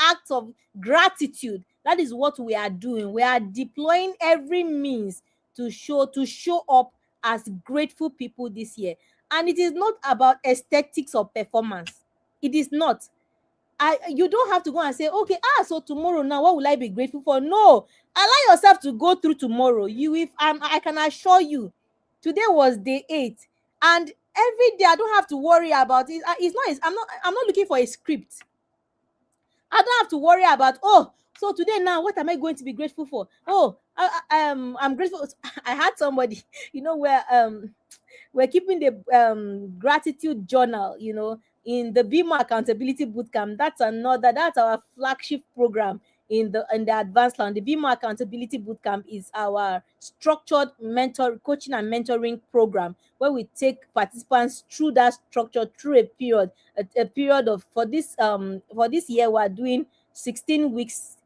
acts of gratitude. That is what we are doing. We are deploying every means to show up as grateful people this year. And it is not about aesthetics or performance. It is not. You don't have to go and say, okay, so tomorrow now, what will I be grateful for? No, allow yourself to go through tomorrow. I can assure you, today was day 8, and every day I don't have to worry about it. I'm not looking for a script. I don't have to worry about, so today now, what am I going to be grateful for? I'm grateful. I had somebody, where we're keeping the gratitude journal, in the BMO Accountability Bootcamp. That's our flagship program in the advanced learn. The Be More Accountability Bootcamp is our structured mentor coaching and mentoring program where we take participants through that structure through a period of for this year we're doing 16 weeks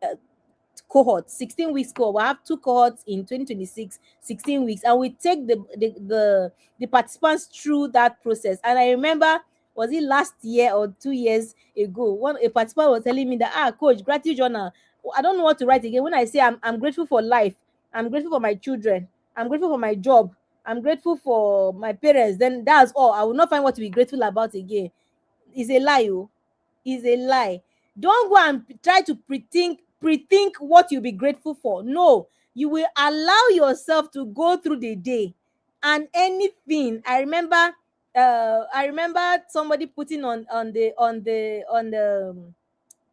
cohort, 16 weeks cohort. We have two cohorts in 2026, 16 weeks, and we take the participants through that process. And I remember, was it last year or 2 years ago, a participant was telling me that, coach, gratitude journal, I don't know what to write again. When I say I'm grateful for life, I'm grateful for my children, I'm grateful for my job, I'm grateful for my parents, then that's all. I will not find what to be grateful about again. It's a lie. Oh, is a lie. Don't go and try to pre-think what you'll be grateful for. No, you will allow yourself to go through the day and anything. I remember somebody putting on the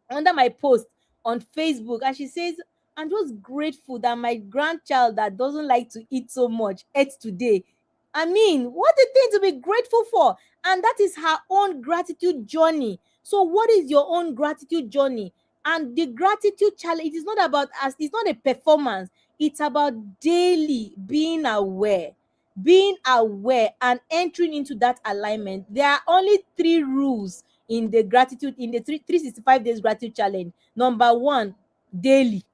under my post on Facebook, and she says, I'm just grateful that my grandchild that doesn't like to eat so much ate today. I mean, what a thing to be grateful for. And that is her own gratitude journey. So, what is your own gratitude journey? And the gratitude challenge, it is not about us, it's not a performance, it's about daily being aware and entering into that alignment. There are only 3 rules in the gratitude in the 365 days gratitude challenge. Number 1, daily.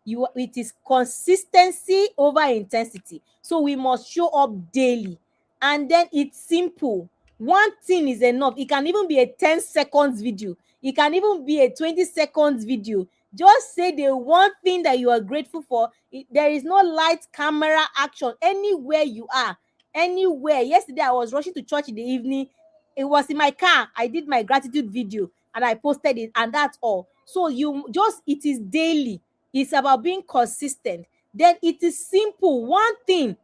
It is consistency over intensity. So we must show up daily. And then it's simple. One thing is enough. It can even be a 10 seconds video. It can even be a 20 seconds video. Just say the one thing that you are grateful for. There is no light, camera, action. Anywhere you are, anywhere. Yesterday I was rushing to church in the evening. It was in my car. I did my gratitude video and I posted it, and that's all. So it is daily. It's about being consistent. Then it is simple. One thing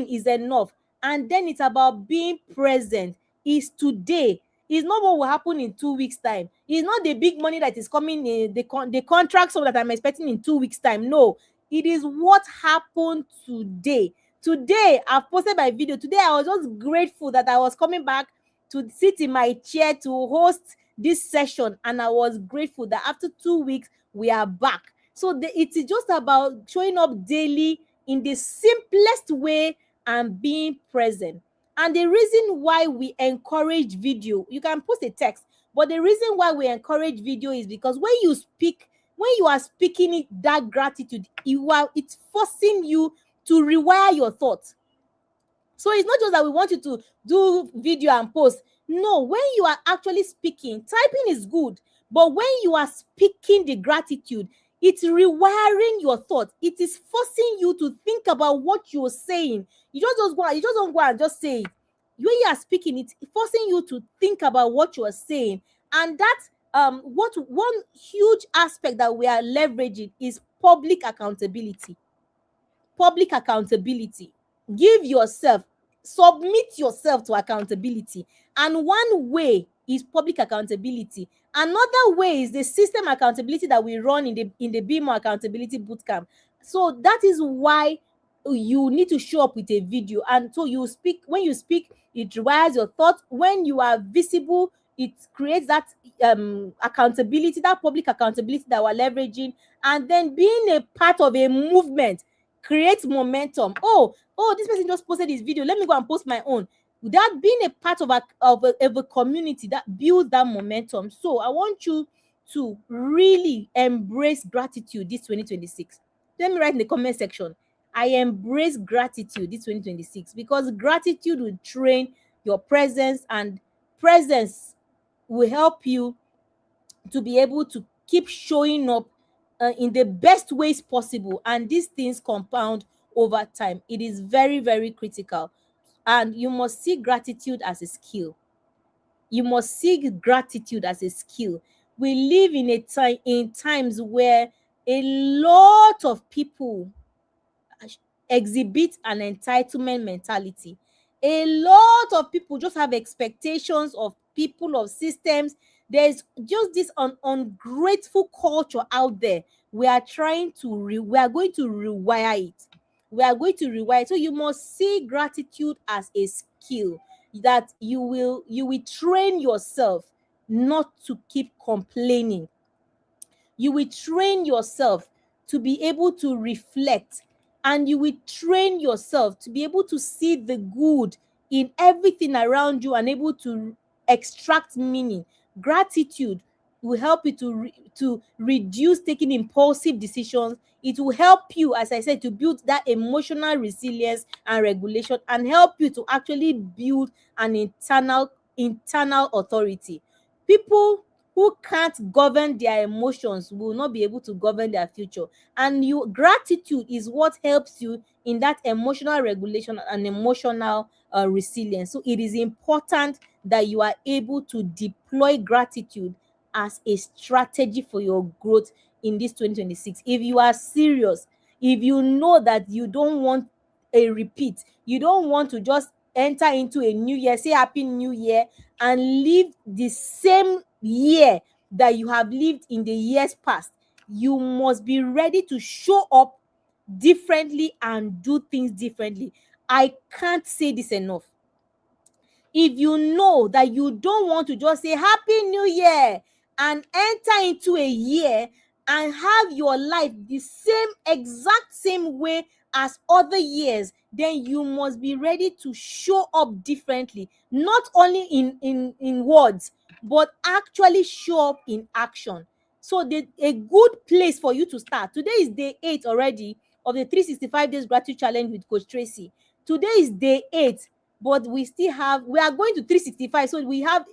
is enough. And then it's about being present. Is today. It's not what will happen in 2 weeks' time. It's not the big money that is coming in, the contract sum that I'm expecting in 2 weeks' time. No, it is what happened today. Today, I've posted my video. Today, I was just grateful that I was coming back to sit in my chair to host this session. And I was grateful that after 2 weeks, we are back. So it is just about showing up daily in the simplest way and being present. And the reason why we encourage video, you can post a text, but the reason why we encourage video is because when you are speaking it, that gratitude, it's forcing you to rewire your thoughts. So it's not just that we want you to do video and post. No, when you are actually speaking, typing is good, but when you are speaking the gratitude, it's rewiring your thoughts. It is forcing you to think about what you're saying. You don't go and just say it. When you are speaking, it's forcing you to think about what you are saying. And that what one huge aspect that we are leveraging is public accountability. Public accountability. Submit yourself to accountability. And one way is public accountability. Another way is the system accountability that we run in the Be More Accountability Bootcamp. So that is why you need to show up with a video. And so when you speak, it rewires your thoughts. When you are visible, it creates that accountability, that public accountability that we're leveraging. And then being a part of a movement creates momentum. Oh, this person just posted this video, let me go and post my own. That being a part of a community that builds that momentum. So I want you to really embrace gratitude this 2026. Let me write in the comment section, I embrace gratitude this 2026, because gratitude will train your presence, and presence will help you to be able to keep showing up in the best ways possible. And these things compound over time. It is very, very critical. And you must see gratitude as a skill. You must see gratitude as a skill. We live in times where a lot of people exhibit an entitlement mentality. A lot of people just have expectations of people, of systems. There's just this ungrateful culture out there. We are going to rewire it. So you must see gratitude as a skill that you will train yourself not to keep complaining. You will train yourself to be able to reflect, and you will train yourself to be able to see the good in everything around you and able to extract meaning. Gratitude will help you to reduce taking impulsive decisions. It will help you, as I said, to build that emotional resilience and regulation, and help you to actually build an internal authority. People who can't govern their emotions will not be able to govern their future. And gratitude is what helps you in that emotional regulation and emotional resilience. So it is important that you are able to deploy gratitude as a strategy for your growth in this 2026. If you are serious, if you know that you don't want a repeat, you don't want to just enter into a new year, say happy new year, and live the same year that you have lived in the years past, you must be ready to show up differently and do things differently. I can't say this enough. If you know that you don't want to just say happy new year and enter into a year and have your life the same exact same way as other years, then you must be ready to show up differently, not only in words, but actually show up in action. So a good place for you to start. Today is day 8 already of the 365 days gratitude challenge with Coach Tracy. Today is day 8, but we are going to 365, so we have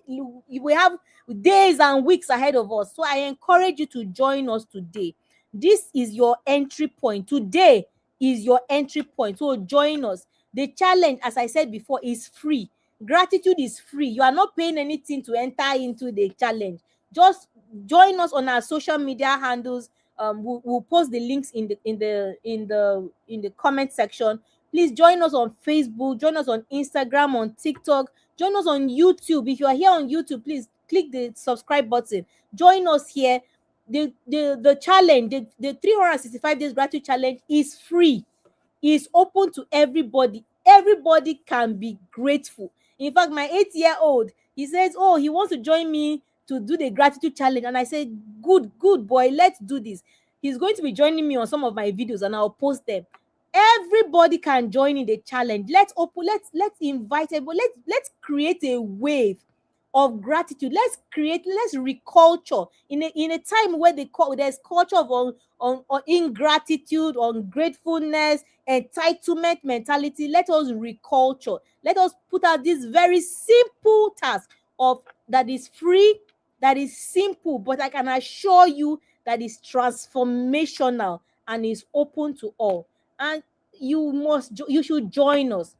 days and weeks ahead of us. So I encourage you to join us today. This is your entry point. Today is your entry point, so join us. The challenge, as I said before, is free. Gratitude is free. You are not paying anything to enter into the challenge. Just join us on our social media handles. We'll post the links in the comment section. Please join us on Facebook, join us on Instagram, on TikTok, join us on YouTube. If you are here on YouTube, please click the subscribe button. Join us here. The challenge, the 365 days gratitude challenge is free. Is open to everybody. Everybody can be grateful. In fact, my 8-year-old, he says, oh, he wants to join me to do the gratitude challenge. And I said, good boy, let's do this. He's going to be joining me on some of my videos and I'll post them. Everybody can join in the challenge. Let's invite everybody. Let's create a wave of gratitude. Let's reculture in a time where there's culture of on ingratitude, ungratefulness, entitlement mentality. Let us reculture. Let us put out this very simple task of that is free, that is simple, but I can assure you that is transformational and is open to all. And you should join us.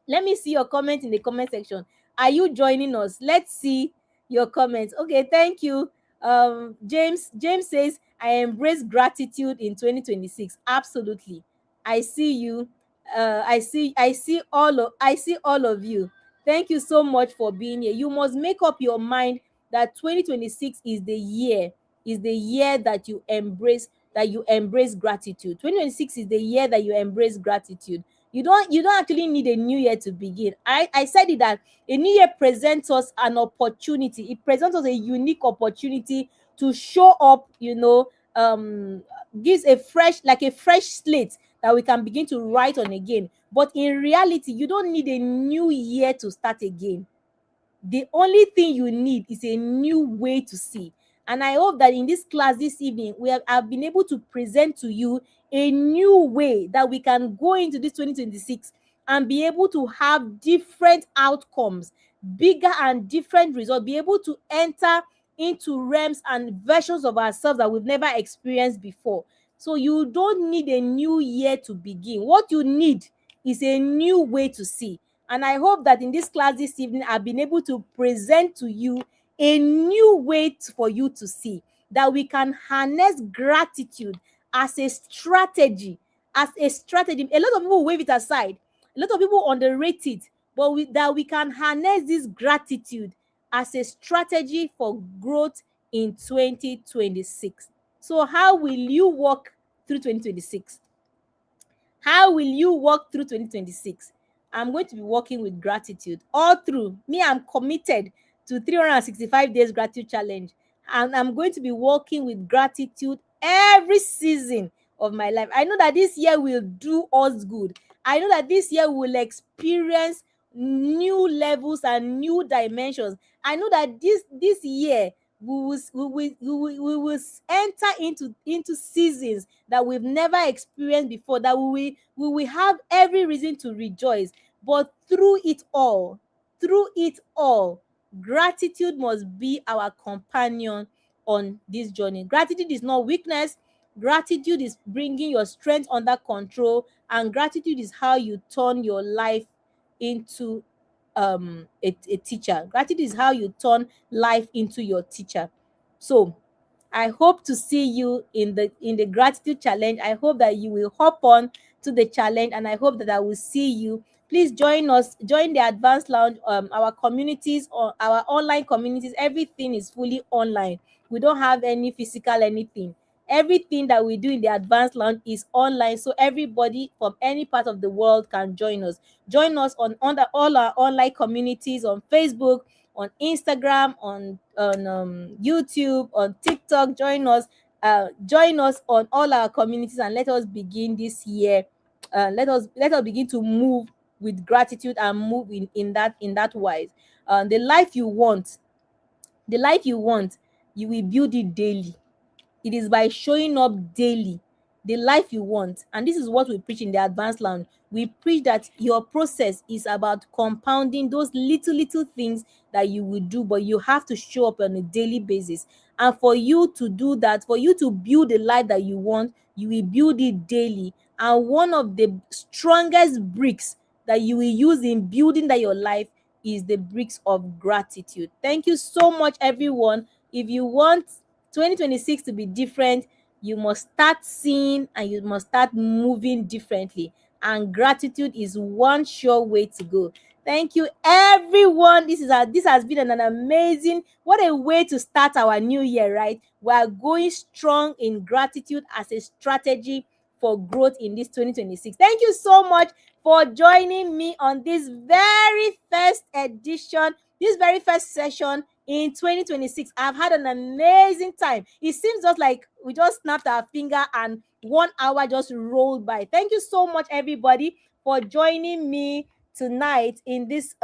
Let me see your comment in the comment section. Are you joining us? Let's see your comments. Okay, thank you. James says, I embrace gratitude in 2026. Absolutely. I see you. I see all of you. Thank you so much for being here. You must make up your mind that 2026 is the year that you embrace gratitude. 2026 is the year that you embrace gratitude. You don't actually need a new year to begin. I said it, that a new year presents us an opportunity. It presents us a unique opportunity to show up, gives a fresh slate that we can begin to write on again. But in reality, you don't need a new year to start again. The only thing you need is a new way to see. And I hope that in this class this evening, I've been able to present to you a new way that we can go into this 2026 and be able to have different outcomes, bigger and different results, be able to enter into realms and versions of ourselves that we've never experienced before. So you don't need a new year to begin. What you need is a new way to see. And I hope that in this class this evening, I've been able to present to you a new way for you to see that we can harness gratitude as a strategy. A lot of people wave it aside. A lot of people underrate it, but that we can harness this gratitude as a strategy for growth in 2026. So how will you walk through 2026? How will you walk through 2026? I'm going to be working with gratitude all through. Me, I'm committed to 365 days gratitude challenge. and I'm going to be walking with gratitude every season of my life. I know that this year will do us good. I know that this year we will experience new levels and new dimensions. I know that this year we will enter into seasons that we've never experienced before, that we will have every reason to rejoice. But through it all, gratitude must be our companion on this journey. Gratitude is not weakness. Gratitude is bringing your strength under control, and gratitude is how you turn your life into a teacher. Gratitude is how you turn life into your teacher. So I hope to see you in the gratitude challenge. I hope that you will hop on to the challenge, and I hope that I will see you. Please join us, join the advanced lounge, our communities, or our online communities. Everything is fully online. We don't have any physical anything. Everything that we do in the advanced lounge is online, so everybody from any part of the world can join us. Join us on all our online communities, on Facebook, on Instagram, on YouTube, on TikTok. Join us on all our communities, and let us begin this year. Let us begin to move with gratitude and move in that wise. The life you want, you will build it daily. It is by showing up daily, the life you want. And this is what we preach in the advanced lounge. We preach that your process is about compounding those little, little things that you will do, but you have to show up on a daily basis. And for you to do that, for you to build the life that you want, you will build it daily. And one of the strongest bricks that you will use in building that your life is the bricks of gratitude. Thank you so much, everyone. If you want 2026 to be different, you must start seeing and you must start moving differently. And gratitude is one sure way to go. Thank you, everyone. This has been an amazing, what a way to start our new year, right? We are going strong in gratitude as a strategy for growth in this 2026. Thank you so much for joining me on this very first edition, this very first session in 2026. I've had an amazing time. It seems just like we just snapped our finger and 1 hour just rolled by. Thank you so much, everybody, for joining me tonight in this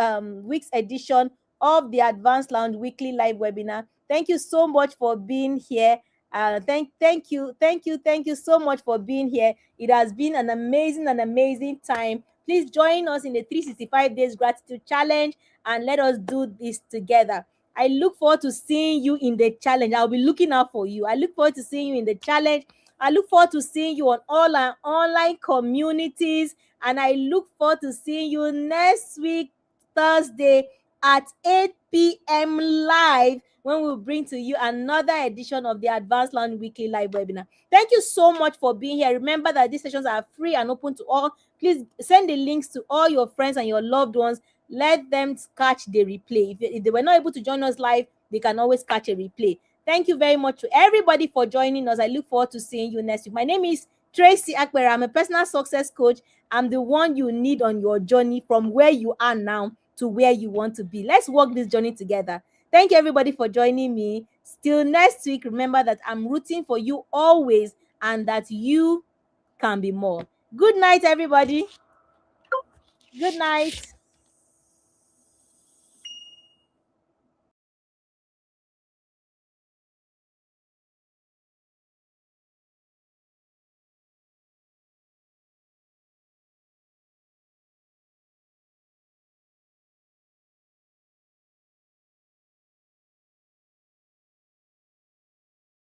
week's edition of the Advanced Lounge weekly live webinar. Thank you so much for being here. Thank you so much for being here. It has been an amazing time. Please join us in the 365 days gratitude challenge, and let us do this together. I look forward to seeing you in the challenge. I'll be looking out for you. I look forward to seeing you in the challenge. I look forward to seeing you on all our online communities. And I look forward to seeing you next week, Thursday at 8 p.m. live, when we'll bring to you another edition of the Advanced Lounge Weekly Live Webinar. Thank you so much for being here. Remember that these sessions are free and open to all. Please send the links to all your friends and your loved ones. Let them catch the replay. If they were not able to join us live, they can always catch a replay. Thank you very much to everybody for joining us. I look forward to seeing you next week. My name is Tracy Akbera. I'm a personal success coach. I'm the one you need on your journey from where you are now to where you want to be. Let's walk this journey together. Thank you, everybody, for joining me. Still next week, remember that I'm rooting for you always, and that you can be more. Good night, everybody. Good night.